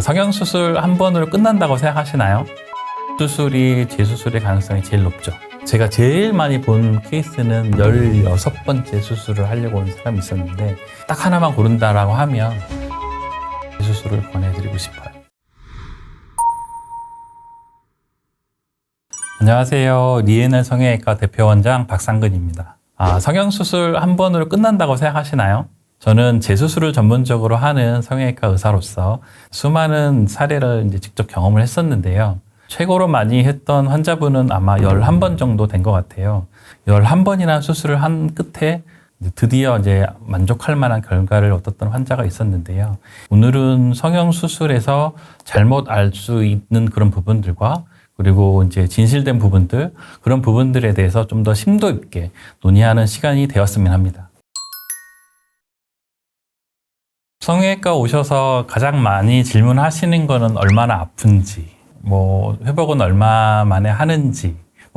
성형수술 한 번으로 끝난다고 생각하시나요? 수술이 재수술의 가능성이 제일 높죠. 제가 제일 많이 본 케이스는 16번째 수술을 하려고 온 사람이 있었는데 딱 하나만 고른다라고 하면 재수술을 권해드리고 싶어요. 안녕하세요. 리에넬 성형외과 대표원장 박상근입니다. 성형수술 한 번으로 끝난다고 생각하시나요? 저는 재수술을 전문적으로 하는 성형외과 의사로서 수많은 사례를 직접 경험을 했었는데요. 최고로 많이 했던 환자분은 아마 11번 정도 된 것 같아요. 11번이나 수술을 한 끝에 드디어 만족할 만한 결과를 얻었던 환자가 있었는데요. 오늘은 성형수술에서 잘못 알 수 있는 그런 부분들과 그리고 진실된 부분들, 그런 부분들에 대해서 좀 더 심도 있게 논의하는 시간이 되었으면 합니다. 성형외과 오셔서 가장 많이 질문하시는 거는 얼마나 아픈지, 회복은 얼마 만에 하는지,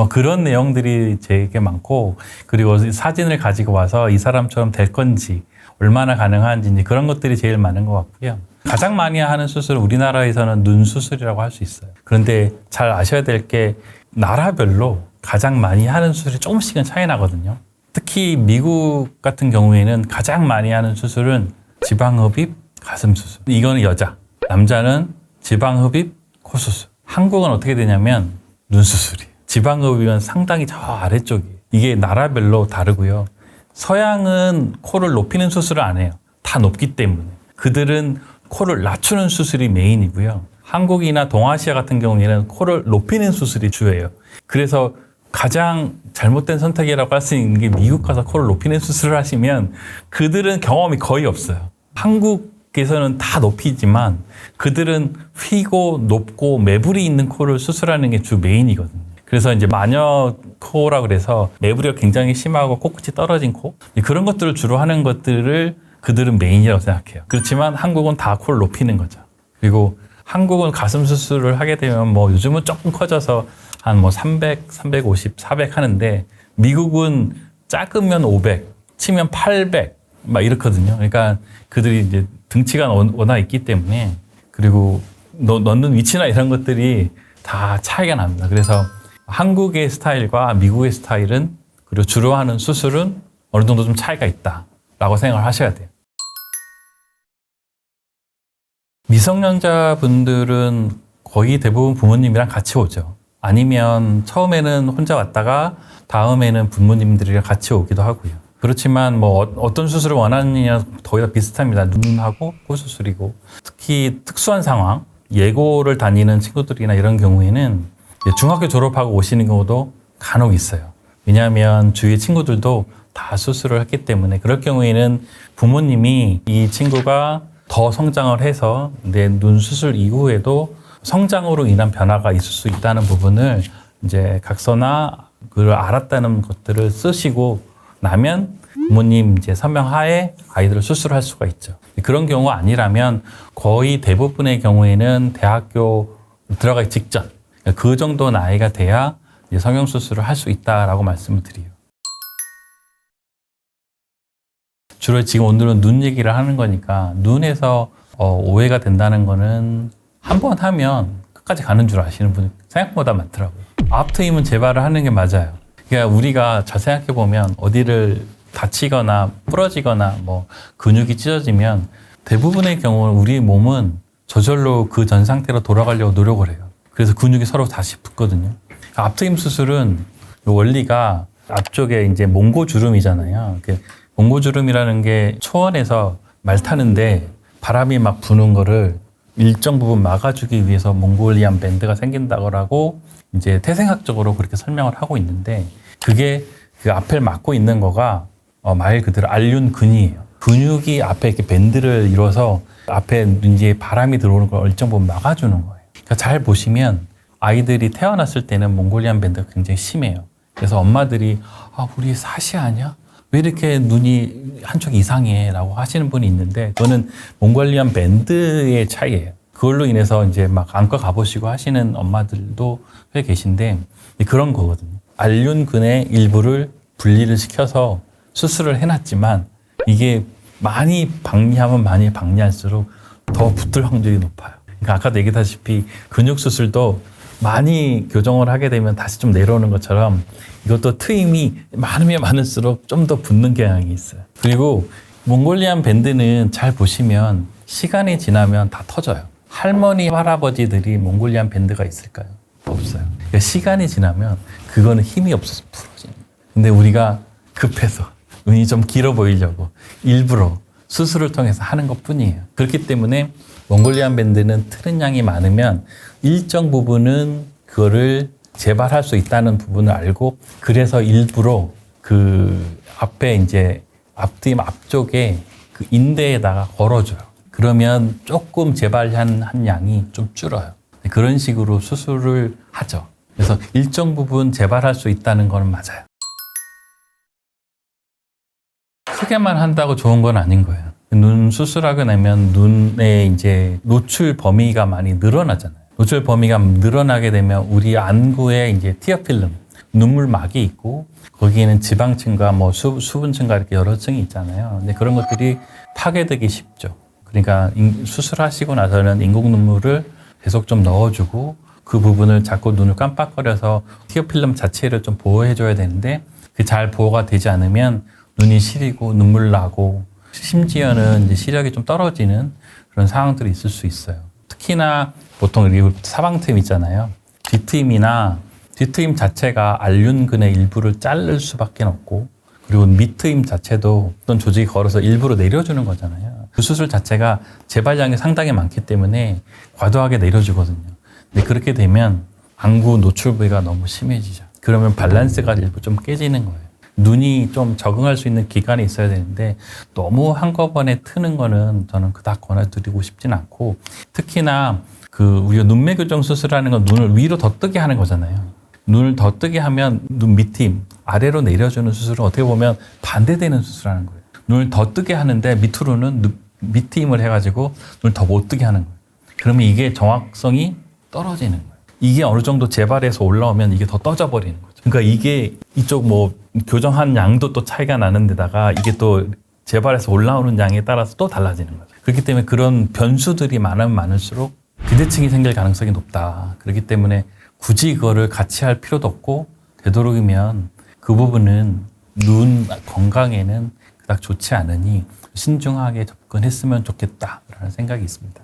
그런 내용들이 되게 많고, 그리고 사진을 가지고 와서 이 사람처럼 될 건지, 얼마나 가능한지, 그런 것들이 제일 많은 것 같고요. 가장 많이 하는 수술은 우리나라에서는 눈 수술이라고 할 수 있어요. 그런데 잘 아셔야 될 게 나라별로 가장 많이 하는 수술이 조금씩은 차이 나거든요. 특히 미국 같은 경우에는 가장 많이 하는 수술은 지방흡입, 가슴 수술. 이거는 여자. 남자는 지방흡입, 코 수술. 한국은 어떻게 되냐면 눈 수술이에요. 지방흡입은 상당히 저 아래쪽이에요. 이게 나라별로 다르고요. 서양은 코를 높이는 수술을 안 해요. 다 높기 때문에. 그들은 코를 낮추는 수술이 메인이고요. 한국이나 동아시아 같은 경우에는 코를 높이는 수술이 주예요. 그래서 가장 잘못된 선택이라고 할 수 있는 게 미국 가서 코를 높이는 수술을 하시면 그들은 경험이 거의 없어요. 한국에서는 다 높이지만 그들은 휘고 높고 매부리 있는 코를 수술하는 게 주 메인이거든요. 그래서 마녀 코라 그래서 매부리가 굉장히 심하고 코끝이 떨어진 코, 그런 것들을 주로 하는 것들을 그들은 메인이라고 생각해요. 그렇지만 한국은 다 코를 높이는 거죠. 그리고 한국은 가슴 수술을 하게 되면 요즘은 조금 커져서 한 300, 350, 400 하는데 미국은 작으면 500, 치면 800 막 이렇거든요. 그러니까 그들이 등치가 워낙 있기 때문에, 그리고 넣는 위치나 이런 것들이 다 차이가 납니다. 그래서 한국의 스타일과 미국의 스타일은, 그리고 주로 하는 수술은 어느 정도 좀 차이가 있다라고 생각을 하셔야 돼요. 미성년자분들은 거의 대부분 부모님이랑 같이 오죠. 아니면 처음에는 혼자 왔다가 다음에는 부모님들이랑 같이 오기도 하고요. 그렇지만 어떤 수술을 원하느냐 거의 다 비슷합니다. 눈하고 코 수술이고, 특히 특수한 상황, 예고를 다니는 친구들이나 이런 경우에는 중학교 졸업하고 오시는 경우도 간혹 있어요. 왜냐하면 주위 친구들도 다 수술을 했기 때문에. 그럴 경우에는 부모님이 이 친구가 더 성장을 해서 내 눈 수술 이후에도 성장으로 인한 변화가 있을 수 있다는 부분을 각서나 그걸 알았다는 것들을 쓰시고 나면 부모님 서명하에 아이들을 수술할 수가 있죠. 그런 경우가 아니라면 거의 대부분의 경우에는 대학교 들어가기 직전, 그 정도 나이가 돼야 성형수술을 할 수 있다라고 말씀을 드려요. 주로 지금 오늘은 눈 얘기를 하는 거니까, 눈에서 오해가 된다는 거는 한 번 하면 끝까지 가는 줄 아시는 분이 생각보다 많더라고요. 앞트임은 재발을 하는 게 맞아요. 그러니까 우리가 잘 생각해 보면 어디를 다치거나 부러지거나 근육이 찢어지면 대부분의 경우 우리 몸은 저절로 그 전 상태로 돌아가려고 노력을 해요. 그래서 근육이 서로 다시 붙거든요. 앞트임 수술은 원리가 앞쪽에 몽고주름이잖아요. 몽고주름이라는 게 초원에서 말 타는데 바람이 막 부는 거를 일정 부분 막아주기 위해서 몽골리안 밴드가 생긴다고 태생학적으로 그렇게 설명을 하고 있는데, 그게 그 앞을 막고 있는 거가 말 그대로 알륜근이에요. 근육이 앞에 이렇게 밴드를 이뤄서 앞에 바람이 들어오는 걸 일정 부분 막아주는 거예요. 그러니까 잘 보시면 아이들이 태어났을 때는 몽골리안 밴드가 굉장히 심해요. 그래서 엄마들이 우리 사시 아니야? 왜 이렇게 눈이 한쪽이 이상해? 라고 하시는 분이 있는데, 그거는 몽골리안 밴드의 차이예요. 그걸로 인해서 막 안과 가보시고 하시는 엄마들도 꽤 계신데, 그런 거거든요. 알륜근의 일부를 분리를 시켜서 수술을 해놨지만, 이게 많이 방리하면 많이 방리할수록 더 붙을 확률이 높아요. 그러니까 아까도 얘기했다시피 근육 수술도 많이 교정을 하게 되면 다시 좀 내려오는 것처럼 이것도 트임이 많으면 많을수록 좀 더 붙는 경향이 있어요. 그리고 몽골리안 밴드는 잘 보시면 시간이 지나면 다 터져요. 할머니, 할아버지들이 몽골리안 밴드가 있을까요? 없어요. 그러니까 시간이 지나면 그거는 힘이 없어서 부러지는 거예요. 근데 우리가 급해서 눈이 좀 길어 보이려고 일부러 수술을 통해서 하는 것 뿐이에요. 그렇기 때문에 몽골리안 밴드는 트는 양이 많으면 일정 부분은 그거를 재발할 수 있다는 부분을 알고 그래서 일부러 그 앞에 이제 앞뒤 앞쪽에 그 인대에다가 걸어줘요. 그러면 조금 재발한 양이 좀 줄어요. 그런 식으로 수술을 하죠. 그래서 일정 부분 재발할 수 있다는 건 맞아요. 크게만 한다고 좋은 건 아닌 거예요. 눈 수술하고 나면 눈에 이제 노출 범위가 많이 늘어나잖아요. 노출 범위가 늘어나게 되면 우리 안구에 이제 티어필름, 눈물막이 있고 거기에는 지방층과 뭐 수분층과 이렇게 여러 층이 있잖아요. 근데 그런 것들이 파괴되기 쉽죠. 그러니까 수술하시고 나서는 인공 눈물을 계속 좀 넣어주고 그 부분을 자꾸 눈을 깜빡거려서 티어필름 자체를 좀 보호해줘야 되는데 그 잘 보호가 되지 않으면 눈이 시리고 눈물 나고 심지어는 이제 시력이 좀 떨어지는 그런 상황들이 있을 수 있어요. 특히나 보통 사방트임 있잖아요. 뒤트임 자체가 알륜근의 일부를 자를 수밖에 없고 그리고 밑트임 자체도 어떤 조직이 걸어서 일부러 내려주는 거잖아요. 그 수술 자체가 재발량이 상당히 많기 때문에 과도하게 내려주거든요. 근데 그렇게 되면 안구 노출 부위가 너무 심해지죠. 그러면 밸런스가 일부 좀 깨지는 거예요. 눈이 좀 적응할 수 있는 기간이 있어야 되는데 너무 한꺼번에 트는 거는 저는 그닥 권해드리고 싶진 않고 특히나 우리가 눈매 교정 수술하는 건 눈을 위로 더 뜨게 하는 거잖아요. 눈을 더 뜨게 하면 눈 밑팀 아래로 내려주는 수술은 어떻게 보면 반대되는 수술하는 거예요. 눈을 더 뜨게 하는데 밑으로는 밑팀을 해가지고 눈을 더 못 뜨게 하는 거예요. 그러면 이게 정확성이 떨어지는 거예요. 이게 어느 정도 재발해서 올라오면 이게 더 떠져 버리는 거죠. 그러니까 이게 이쪽 뭐 교정한 양도 또 차이가 나는 데다가 이게 또 재발해서 올라오는 양에 따라서 또 달라지는 거죠. 그렇기 때문에 그런 변수들이 많으면 많을수록 비대칭이 생길 가능성이 높다. 그렇기 때문에 굳이 그거를 같이 할 필요도 없고 되도록이면 그 부분은 눈 건강에는 그닥 좋지 않으니 신중하게 접근했으면 좋겠다라는 생각이 있습니다.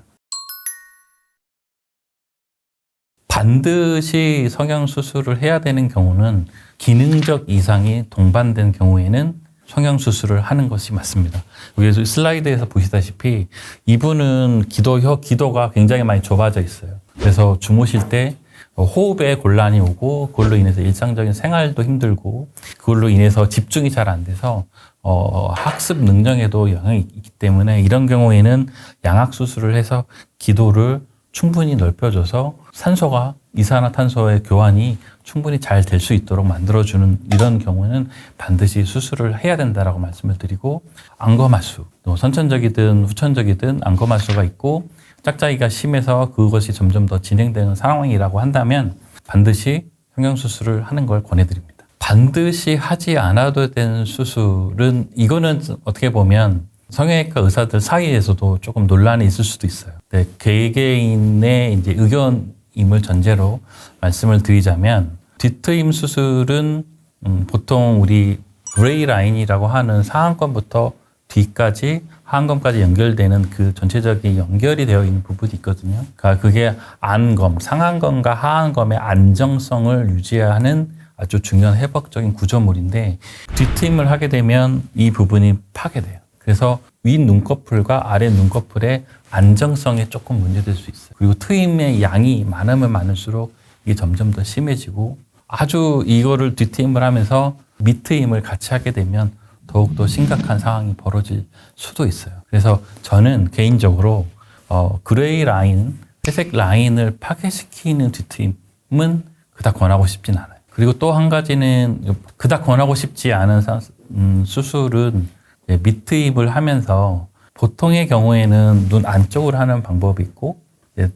반드시 성형수술을 해야 되는 경우는 기능적 이상이 동반된 경우에는 성형수술을 하는 것이 맞습니다. 여기 슬라이드에서 보시다시피 이분은 기도가 굉장히 많이 좁아져 있어요. 그래서 주무실 때 호흡에 곤란이 오고 그걸로 인해서 일상적인 생활도 힘들고 그걸로 인해서 집중이 잘 안 돼서 학습 능력에도 영향이 있기 때문에 이런 경우에는 양악수술을 해서 기도를 충분히 넓혀줘서 산소가 이산화탄소의 교환이 충분히 잘 될 수 있도록 만들어주는 이런 경우는 반드시 수술을 해야 된다라고 말씀을 드리고 안검하수, 선천적이든 후천적이든 안검하수가 있고 짝짝이가 심해서 그것이 점점 더 진행되는 상황이라고 한다면 반드시 성형수술을 하는 걸 권해드립니다. 반드시 하지 않아도 되는 수술은 이거는 어떻게 보면 성형외과 의사들 사이에서도 조금 논란이 있을 수도 있어요. 네, 개개인의 이제 의견임을 전제로 말씀을 드리자면 뒤트임 수술은 보통 우리 그레이 라인이라고 하는 상안검부터 뒤까지 하안검까지 연결되는 그 전체적인 연결이 되어 있는 부분이 있거든요. 그러니까 그게 안검, 상안검과 하안검의 안정성을 유지하는 아주 중요한 회복적인 구조물인데 뒤트임을 하게 되면 이 부분이 파괴돼요. 그래서 위 눈꺼풀과 아래 눈꺼풀의 안정성에 조금 문제될 수 있어요. 그리고 트임의 양이 많으면 많을수록 이게 점점 더 심해지고 아주 이거를 뒤트임을 하면서 밑트임을 같이 하게 되면 더욱더 심각한 상황이 벌어질 수도 있어요. 그래서 저는 개인적으로 그레이 라인, 회색 라인을 파괴시키는 뒤트임은 그닥 권하고 싶진 않아요. 그리고 또 한 가지는 그닥 권하고 싶지 않은 수술은 밑트임을 하면서 보통의 경우에는 눈 안쪽으로 하는 방법이 있고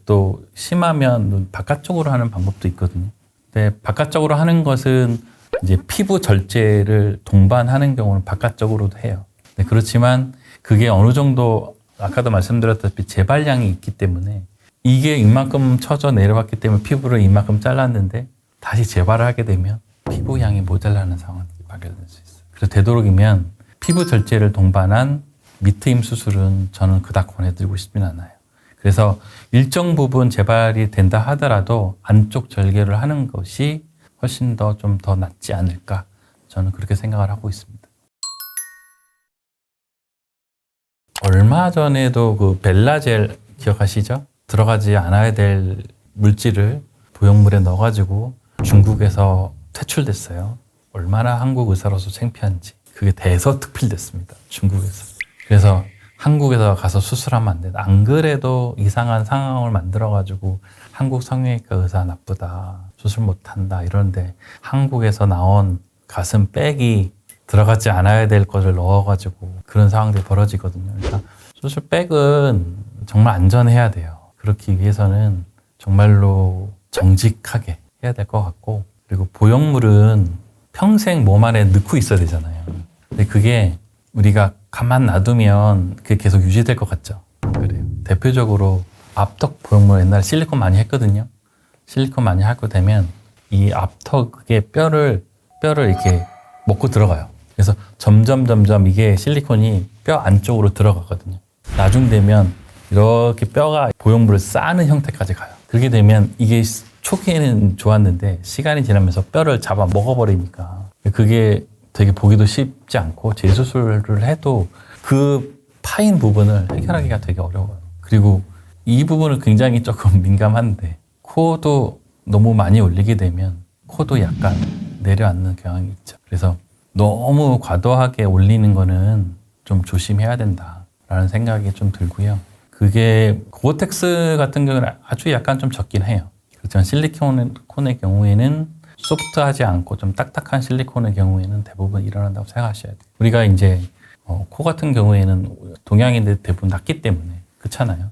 또 심하면 눈 바깥쪽으로 하는 방법도 있거든요. 근데 바깥쪽으로 하는 것은 이제 피부 절제를 동반하는 경우는 바깥쪽으로도 해요. 그렇지만 그게 어느 정도 아까도 말씀드렸다시피 재발량이 있기 때문에 이게 이만큼 쳐져 내려왔기 때문에 피부를 이만큼 잘랐는데 다시 재발을 하게 되면 피부 양이 모자라는 상황이 발견될 수 있어요. 그래서 되도록이면 피부 절제를 동반한 미트임 수술은 저는 그닥 권해드리고 싶진 않아요. 그래서 일정 부분 재발이 된다 하더라도 안쪽 절개를 하는 것이 훨씬 더 좀 더 낫지 않을까, 저는 그렇게 생각을 하고 있습니다. 얼마 전에도 그 벨라젤 기억하시죠? 들어가지 않아야 될 물질을 보형물에 넣어가지고 중국에서 퇴출됐어요. 얼마나 한국 의사로서 창피한지. 그게 대서특필됐습니다. 중국에서. 그래서 한국에서 가서 수술하면 안 된다. 안 그래도 이상한 상황을 만들어가지고 한국 성형외과 의사 나쁘다, 수술 못한다 이러는데 한국에서 나온 가슴 빽이 들어가지 않아야 될 것을 넣어가지고 그런 상황들이 벌어지거든요. 그러니까 수술 빽은 정말 안전해야 돼요. 그렇기 위해서는 정말로 정직하게 해야 될 것 같고, 그리고 보형물은 평생 몸 안에 넣고 있어야 되잖아요. 근데 그게 우리가 가만 놔두면 그게 계속 유지될 것 같죠. 그래요. 대표적으로 앞턱 보형물 옛날에 실리콘 많이 했거든요. 실리콘 많이 하고 되면 이 앞턱에 뼈를 이렇게 먹고 들어가요. 그래서 점점 이게 실리콘이 뼈 안쪽으로 들어가거든요. 나중 되면 이렇게 뼈가 보형물을 쌓는 형태까지 가요. 그렇게 되면 이게 초기에는 좋았는데 시간이 지나면서 뼈를 잡아 먹어버리니까 그게 되게 보기도 쉽지 않고 재수술을 해도 그 파인 부분을 해결하기가 되게 어려워요. 그리고 이 부분은 굉장히 조금 민감한데 코도 너무 많이 올리게 되면 코도 약간 내려앉는 경향이 있죠. 그래서 너무 과도하게 올리는 거는 좀 조심해야 된다라는 생각이 좀 들고요. 그게 고어텍스 같은 경우는 아주 약간 좀 적긴 해요. 그렇지만 실리콘의 경우에는 소프트하지 않고 좀 딱딱한 실리콘의 경우에는 대부분 일어난다고 생각하셔야 돼요. 우리가 이제 코 같은 경우에는 동양인들 대부분 낮기 때문에 그렇잖아요.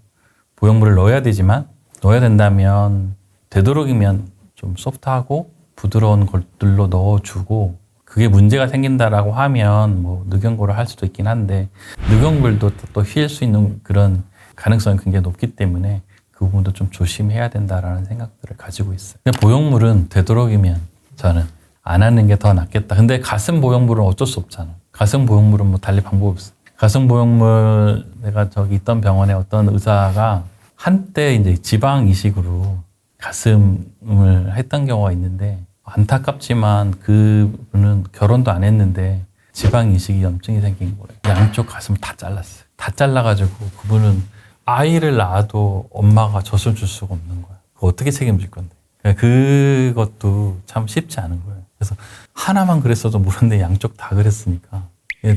보형물을 넣어야 되지만 넣어야 된다면 되도록이면 좀 소프트하고 부드러운 것들로 넣어주고, 그게 문제가 생긴다라고 하면 뭐 늑연고를 할 수도 있긴 한데 늑연골도 또 휘일 수 있는 그런 가능성이 굉장히 높기 때문에 그 부분도 좀 조심해야 된다라는 생각들을 가지고 있어요. 근데 보형물은 되도록이면 저는 안 하는 게 더 낫겠다. 근데 가슴 보형물은 어쩔 수 없잖아. 가슴 보형물은 뭐 달리 방법이 없어. 가슴 보형물, 내가 저기 있던 병원에 어떤 의사가 한때 이제 지방 이식으로 가슴을 했던 경우가 있는데, 안타깝지만 그분은 결혼도 안 했는데 지방 이식이 염증이 생긴 거예요. 양쪽 가슴을 다 잘랐어요. 다 잘라가지고 그분은 아이를 낳아도 엄마가 젖을 줄 수가 없는 거예요. 그거 어떻게 책임질 건데. 그것도 참 쉽지 않은 거예요. 그래서 하나만 그랬어도 모르는데 양쪽 다 그랬으니까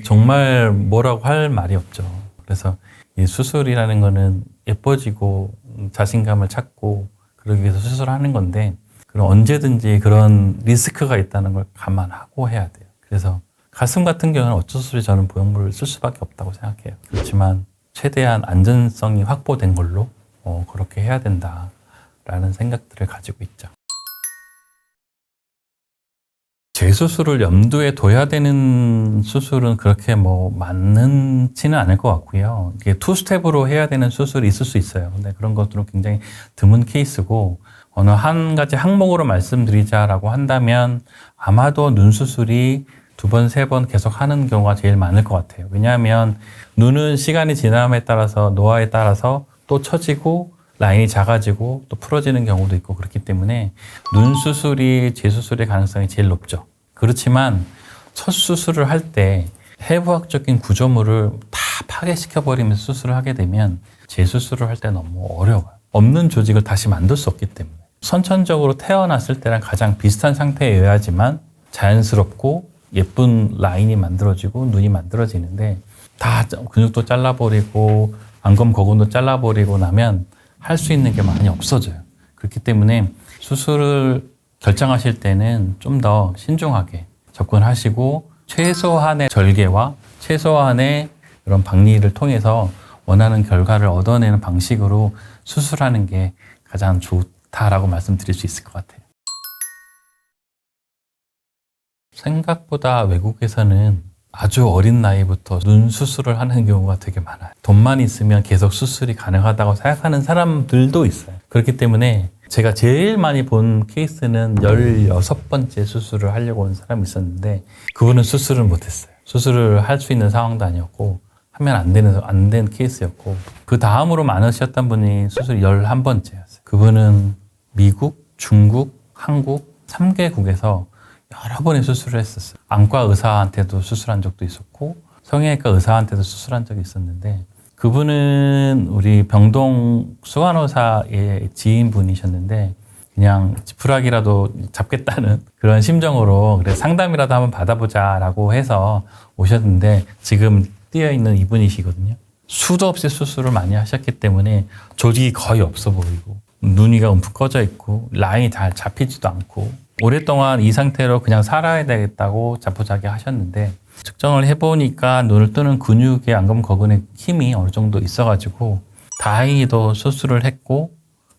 정말 뭐라고 할 말이 없죠. 그래서 이 수술이라는 거는 예뻐지고 자신감을 찾고 그러기 위해서 수술하는 건데, 그럼 언제든지 그런 리스크가 있다는 걸 감안하고 해야 돼요. 그래서 가슴 같은 경우는 어쩔 수 없이 저는 보형물을 쓸 수밖에 없다고 생각해요. 그렇지만 최대한 안전성이 확보된 걸로 그렇게 해야 된다라는 생각들을 가지고 있죠. 재수술을 염두에 둬야 되는 수술은 그렇게 뭐 많지는 않을 것 같고요. 이게 투 스텝으로 해야 되는 수술이 있을 수 있어요. 근데 그런 것들은 굉장히 드문 케이스고, 어느 한 가지 항목으로 말씀드리자라고 한다면 아마도 눈 수술이 2번, 3번 계속 하는 경우가 제일 많을 것 같아요. 왜냐하면 눈은 시간이 지남에 따라서, 노화에 따라서 또 처지고 라인이 작아지고 또 풀어지는 경우도 있고 그렇기 때문에 눈 수술이 재수술의 가능성이 제일 높죠. 그렇지만 첫 수술을 할 때 해부학적인 구조물을 다 파괴시켜버리면서 수술을 하게 되면 재수술을 할 때 너무 어려워요. 없는 조직을 다시 만들 수 없기 때문에. 선천적으로 태어났을 때랑 가장 비슷한 상태여야지만 자연스럽고 예쁜 라인이 만들어지고 눈이 만들어지는데, 다 근육도 잘라버리고 안검 거근도 잘라버리고 나면 할 수 있는 게 많이 없어져요. 그렇기 때문에 수술을 결정하실 때는 좀 더 신중하게 접근하시고 최소한의 절개와 최소한의 그런 박리를 통해서 원하는 결과를 얻어내는 방식으로 수술하는 게 가장 좋다라고 말씀드릴 수 있을 것 같아요. 생각보다 외국에서는 아주 어린 나이부터 눈 수술을 하는 경우가 되게 많아요. 돈만 있으면 계속 수술이 가능하다고 생각하는 사람들도 있어요. 그렇기 때문에 제가 제일 많이 본 케이스는 16번째 수술을 하려고 온 사람이 있었는데 그분은 수술을 못했어요. 수술을 할 수 있는 상황도 아니었고 하면 안 된 케이스였고 그 다음으로 많으셨던 분이 수술 11번째였어요. 그분은 미국, 중국, 한국 3개국에서 여러 번의 수술을 했었어요. 안과 의사한테도 수술한 적도 있었고 성형외과 의사한테도 수술한 적이 있었는데 그분은 우리 병동 수간호사의 지인분이셨는데 그냥 지푸라기라도 잡겠다는 그런 심정으로 그래 상담이라도 한번 받아보자라고 해서 오셨는데 지금 뛰어있는 이분이시거든요. 수도 없이 수술을 많이 하셨기 때문에 조직이 거의 없어 보이고 눈이가 움푹 꺼져 있고 라인이 잘 잡히지도 않고 오랫동안 이 상태로 그냥 살아야 되겠다고 자포자기 하셨는데 측정을 해보니까 눈을 뜨는 근육의 안검거근의 힘이 어느 정도 있어가지고 다행히도 수술을 했고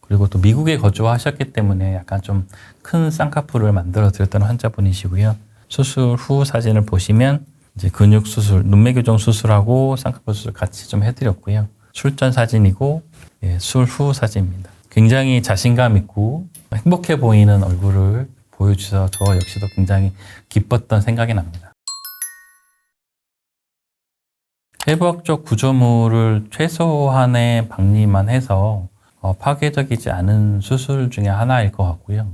그리고 또 미국에 거주하셨기 때문에 약간 좀 큰 쌍꺼풀을 만들어 드렸던 환자분이시고요. 수술 후 사진을 보시면 이제 근육 수술, 눈매 교정 수술하고 쌍꺼풀 수술 같이 좀 해드렸고요. 출전 사진이고 술 후 사진입니다. 굉장히 자신감 있고 행복해 보이는 얼굴을 보여주셔서 저 역시도 굉장히 기뻤던 생각이 납니다. 해부학적 구조물을 최소한의 박리만 해서 파괴적이지 않은 수술 중에 하나일 것 같고요.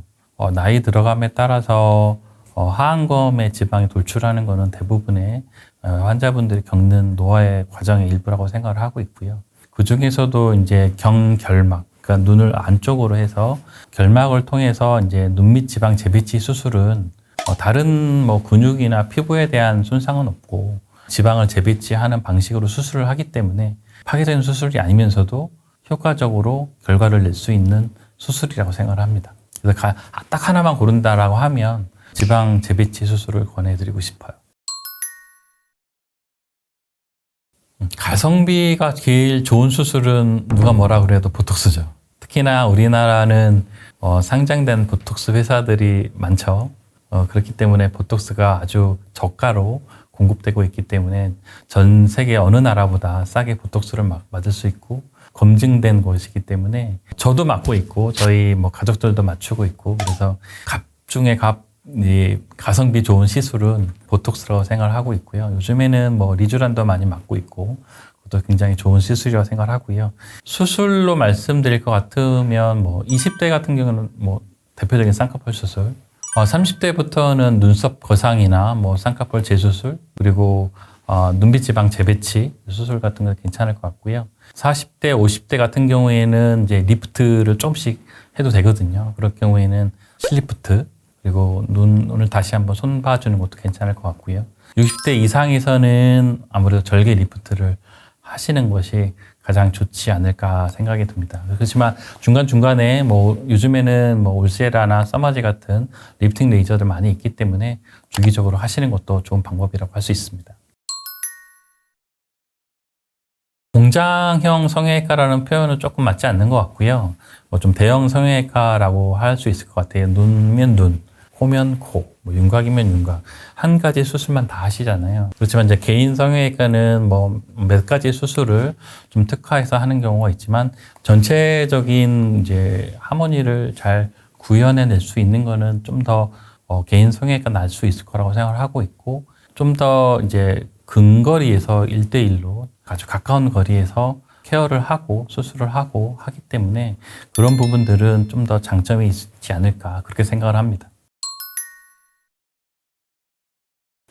나이 들어감에 따라서 하안검의 지방이 돌출하는 것은 대부분의 환자분들이 겪는 노화의 과정의 일부라고 생각을 하고 있고요. 그 중에서도 이제 경결막, 그러니까 눈을 안쪽으로 해서 결막을 통해서 이제 눈밑 지방 재배치 수술은 다른 뭐 근육이나 피부에 대한 손상은 없고 지방을 재배치하는 방식으로 수술을 하기 때문에 파괴적인 수술이 아니면서도 효과적으로 결과를 낼 수 있는 수술이라고 생각을 합니다. 그래서 딱 하나만 고른다라고 하면 지방 재배치 수술을 권해드리고 싶어요. 가성비가 제일 좋은 수술은 누가 뭐라 그래도 보톡스죠. 특히나 우리나라는 상장된 보톡스 회사들이 많죠. 그렇기 때문에 보톡스가 아주 저가로 공급되고 있기 때문에 전 세계 어느 나라보다 싸게 보톡스를 맞을 수 있고 검증된 곳이기 때문에 저도 맞고 있고 저희 뭐 가족들도 맞추고 있고 그래서 갑 중에 이 가성비 좋은 시술은 보톡스라고 생각을 하고 있고요. 요즘에는 뭐 리쥬란도 많이 맞고 있고 그것도 굉장히 좋은 시술이라고 생각을 하고요. 수술로 말씀드릴 것 같으면 뭐 20대 같은 경우는 뭐 대표적인 쌍꺼풀 수술, 30대부터는 눈썹 거상이나 뭐 쌍꺼풀 재수술 그리고 눈빛 지방 재배치 수술 같은 거 괜찮을 것 같고요. 40대, 50대 같은 경우에는 이제 리프트를 조금씩 해도 되거든요. 그럴 경우에는 실리프트 그리고 눈을 다시 한번 손 봐주는 것도 괜찮을 것 같고요. 60대 이상에서는 아무래도 절개 리프트를 하시는 것이 가장 좋지 않을까 생각이 듭니다. 그렇지만 중간중간에 뭐 요즘에는 뭐 올세라나 써마지 같은 리프팅 레이저들 많이 있기 때문에 주기적으로 하시는 것도 좋은 방법이라고 할 수 있습니다. 공장형 성형외과라는 표현은 조금 맞지 않는 것 같고요. 좀 대형 성형외과라고 할 수 있을 것 같아요. 눈면 눈, 코면 코, 뭐 윤곽이면 윤곽. 한 가지 수술만 다 하시잖아요. 그렇지만 이제 개인 성형외과는 뭐 몇 가지 수술을 좀 특화해서 하는 경우가 있지만 전체적인 이제 하모니를 잘 구현해낼 수 있는 거는 좀 더 개인 성형외과 날 수 있을 거라고 생각을 하고 있고 좀 더 이제 근거리에서 1대1로 아주 가까운 거리에서 케어를 하고 수술을 하고 하기 때문에 그런 부분들은 좀 더 장점이 있지 않을까 그렇게 생각을 합니다.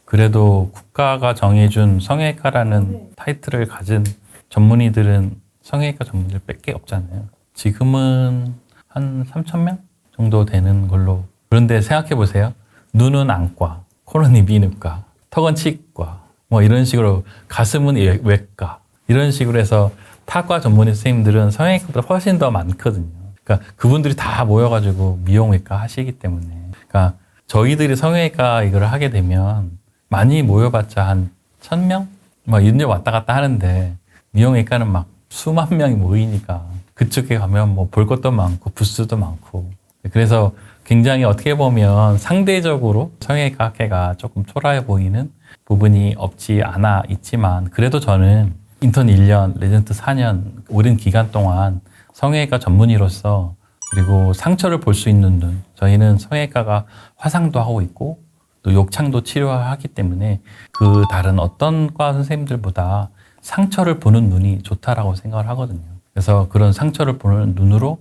그래도 국가가 정해준 성형외과라는 타이틀을 가진 전문의들은 성형외과 전문의들 밖에 없잖아요. 지금은 한 3,000명 정도 되는 걸로. 그런데 생각해 보세요. 눈은 안과, 코는 이비인후과, 턱은 치과, 뭐 이런 식으로 가슴은 외과 이런 식으로 해서 타과 전문의 선생님들은 성형외과보다 훨씬 더 많거든요. 그러니까 그분들이 다 모여가지고 미용외과 하시기 때문에. 그러니까 저희들이 성형외과 이걸 하게 되면 많이 모여봤자 한 1,000명? 막 이런 데 왔다 갔다 하는데 미용외과는 막 수만 명이 모이니까 그쪽에 가면 뭐 볼 것도 많고 부스도 많고 그래서 굉장히 어떻게 보면 상대적으로 성형외과 학회가 조금 초라해 보이는 부분이 없지 않아 있지만 그래도 저는 인턴 1년, 레지던트 4년 오랜 기간 동안 성형외과 전문의로서 그리고 상처를 볼 수 있는 눈, 저희는 성형외과가 화상도 하고 있고 또 욕창도 치료하기 때문에 그 다른 어떤 과 선생님들보다 상처를 보는 눈이 좋다라고 생각을 하거든요. 그래서 그런 상처를 보는 눈으로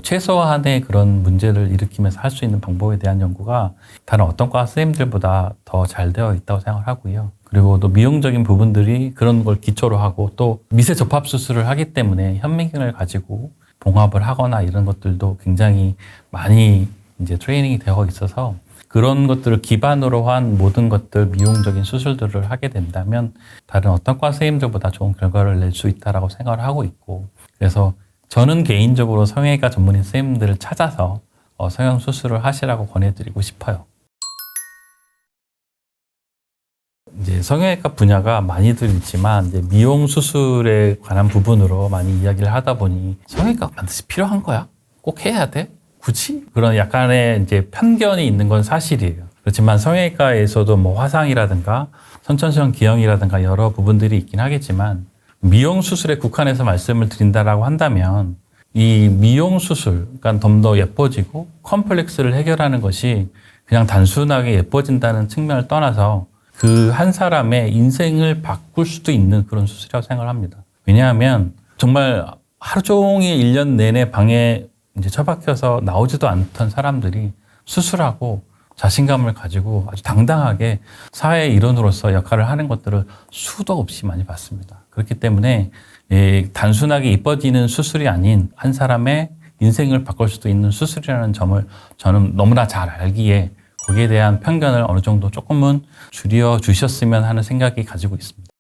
최소한의 그런 문제를 일으키면서 할 수 있는 방법에 대한 연구가 다른 어떤 과 선생님들보다 더 잘 되어 있다고 생각을 하고요. 그리고 또 미용적인 부분들이 그런 걸 기초로 하고 또 미세 접합 수술을 하기 때문에 현미경을 가지고 봉합을 하거나 이런 것들도 굉장히 많이 이제 트레이닝이 되어 있어서 그런 것들을 기반으로 한 모든 것들 미용적인 수술들을 하게 된다면 다른 어떤 과 선생님들보다 좋은 결과를 낼 수 있다라고 생각을 하고 있고 그래서 저는 개인적으로 성형외과 전문의 선생님들을 찾아서 성형 수술을 하시라고 권해드리고 싶어요. 이제 성형외과 분야가 많이들 있지만 이제 미용 수술에 관한 부분으로 많이 이야기를 하다 보니 성형외과가 반드시 필요한 거야? 꼭 해야 돼? 굳이? 그런 약간의 이제 편견이 있는 건 사실이에요. 그렇지만 성형외과에서도 뭐 화상이라든가 선천성 기형이라든가 여러 부분들이 있긴 하겠지만 미용 수술에 국한해서 말씀을 드린다라고 한다면 이 미용 수술, 그러니까 좀 더 예뻐지고 컴플렉스를 해결하는 것이 그냥 단순하게 예뻐진다는 측면을 떠나서 그 한 사람의 인생을 바꿀 수도 있는 그런 수술이라고 생각을 합니다. 왜냐하면 정말 하루 종일 1년 내내 방에 이제 처박혀서 나오지도 않던 사람들이 수술하고 자신감을 가지고 아주 당당하게 사회의 일원으로서 역할을 하는 것들을 수도 없이 많이 봤습니다. 그렇기 때문에 단순하게 이뻐지는 수술이 아닌 한 사람의 인생을 바꿀 수도 있는 수술이라는 점을 저는 너무나 잘 알기에 거기에 대한 편견을 어느 정도 조금은 줄여 주셨으면 하는 생각이 가지고 있습니다.